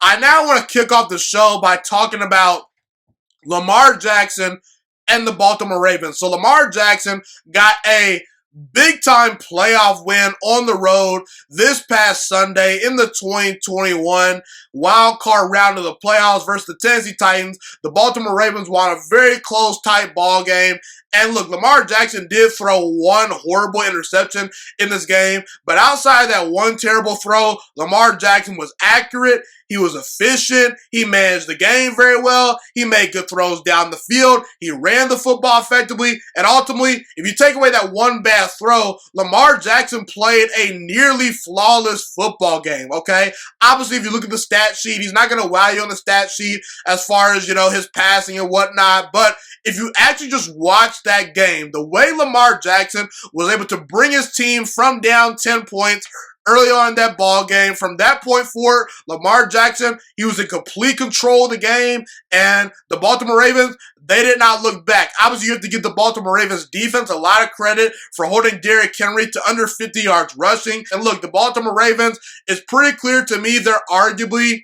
I now want to kick off the show by talking about Lamar Jackson and the Baltimore Ravens. So Lamar Jackson got a big-time playoff win on the road this past Sunday in the 2021 wild card round of the playoffs versus the Tennessee Titans. The Baltimore Ravens won a very close, tight ball game. And look, Lamar Jackson did throw one horrible interception in this game, but outside of that one terrible throw, Lamar Jackson was accurate. He was efficient. He managed the game very well. He made good throws down the field. He ran the football effectively. And ultimately, if you take away that one bad throw, Lamar Jackson played a nearly flawless football game, okay? Obviously, if you look at the stat sheet, he's not going to wow you on the stat sheet as far as, his passing and whatnot. But if you actually just watch that game, the way Lamar Jackson was able to bring his team from down 10 points early on in that ball game. From that point forward, Lamar Jackson, he was in complete control of the game, and the Baltimore Ravens, they did not look back. Obviously, you have to give the Baltimore Ravens defense a lot of credit for holding Derrick Henry to under 50 yards rushing. And look, the Baltimore Ravens, it's pretty clear to me they're arguably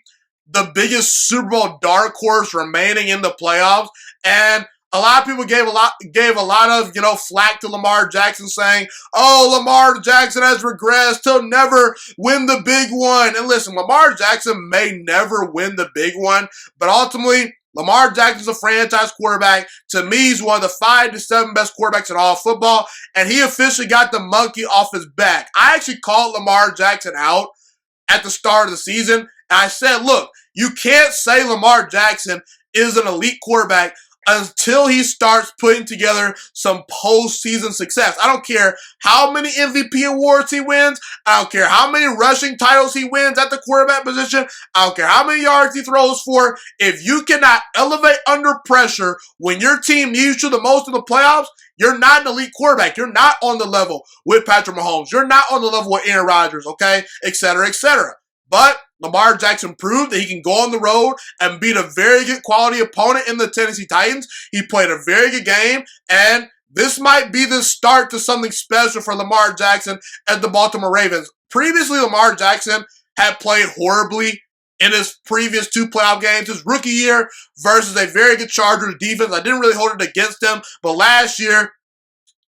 the biggest Super Bowl dark horse remaining in the playoffs. And a lot of people gave a lot of, flack to Lamar Jackson saying, oh, Lamar Jackson has regressed. He'll never win the big one. And listen, Lamar Jackson may never win the big one, but ultimately, Lamar Jackson's a franchise quarterback. To me, he's one of the 5 to 7 best quarterbacks in all of football, and he officially got the monkey off his back. I actually called Lamar Jackson out at the start of the season, and I said, look, you can't say Lamar Jackson is an elite quarterback until he starts putting together some postseason success. I don't care how many MVP awards he wins. I don't care how many rushing titles he wins at the quarterback position. I don't care how many yards he throws for. If you cannot elevate under pressure when your team needs you the most in the playoffs, you're not an elite quarterback. You're not on the level with Patrick Mahomes. You're not on the level with Aaron Rodgers, okay? Et cetera, et cetera. But Lamar Jackson proved that he can go on the road and beat a very good quality opponent in the Tennessee Titans. He played a very good game, and this might be the start to something special for Lamar Jackson and the Baltimore Ravens. Previously, Lamar Jackson had played horribly in his previous 2 playoff games. His rookie year versus a very good Chargers defense. I didn't really hold it against him, but last year,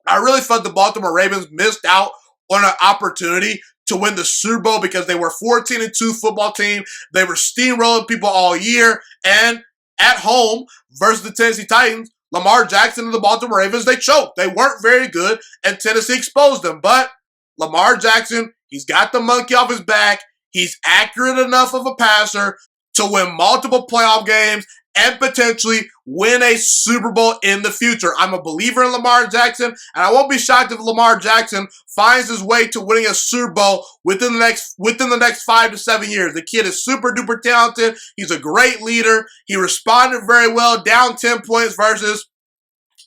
I really felt the Baltimore Ravens missed out on an opportunity to win the Super Bowl because they were 14-2 football team. They were steamrolling people all year. And at home versus the Tennessee Titans, Lamar Jackson and the Baltimore Ravens, they choked. They weren't very good, and Tennessee exposed them. But Lamar Jackson, he's got the monkey off his back. He's accurate enough of a passer to win multiple playoff games and potentially win a Super Bowl in the future. I'm a believer in Lamar Jackson, and I won't be shocked if Lamar Jackson finds his way to winning a Super Bowl within the next 5 to 7 years. The kid is super duper talented. He's a great leader. He responded very well, down 10 points versus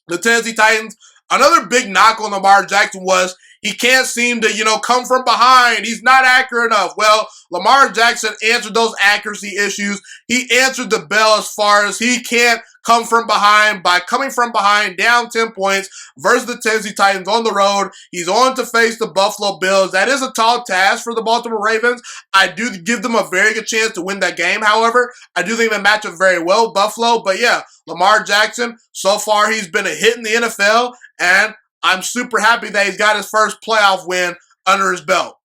the Tennessee Titans. Another big knock on Lamar Jackson was he can't seem to, come from behind. He's not accurate enough. Well, Lamar Jackson answered those accuracy issues. He answered the bell as far as he can't come from behind by coming from behind down 10 points versus the Tennessee Titans on the road. He's on to face the Buffalo Bills. That is a tall task for the Baltimore Ravens. I do give them a very good chance to win that game, however. I do think they match up very well with Buffalo. But yeah, Lamar Jackson, so far he's been a hit in the NFL, and I'm super happy that he's got his first playoff win under his belt.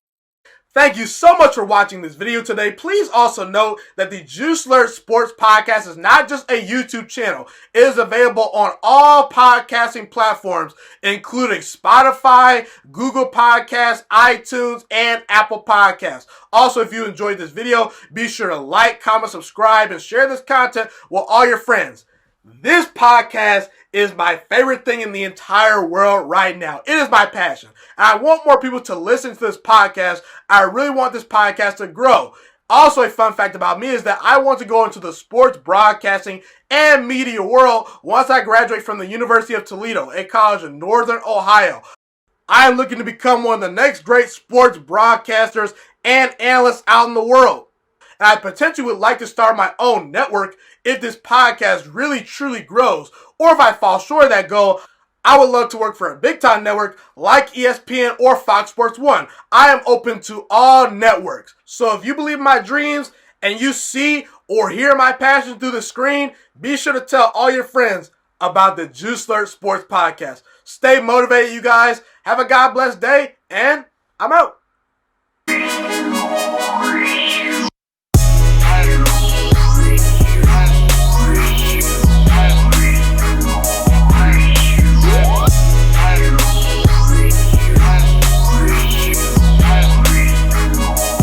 Thank you so much for watching this video today. Please also note that the Juice Alert Sports Podcast is not just a YouTube channel. It is available on all podcasting platforms, including Spotify, Google Podcasts, iTunes, and Apple Podcasts. Also, if you enjoyed this video, be sure to like, comment, subscribe, and share this content with all your friends. This podcast is my favorite thing in the entire world right now. It is my passion. And I want more people to listen to this podcast. I really want this podcast to grow. Also, a fun fact about me is that I want to go into the sports broadcasting and media world once I graduate from the University of Toledo, a college in Northern Ohio. I am looking to become one of the next great sports broadcasters and analysts out in the world. And I potentially would like to start my own network if this podcast really truly grows. Or if I fall short of that goal, I would love to work for a big-time network like ESPN or Fox Sports 1. I am open to all networks. So if you believe in my dreams and you see or hear my passion through the screen, be sure to tell all your friends about the Juice Alert Sports Podcast. Stay motivated, you guys. Have a God bless day, and I'm out.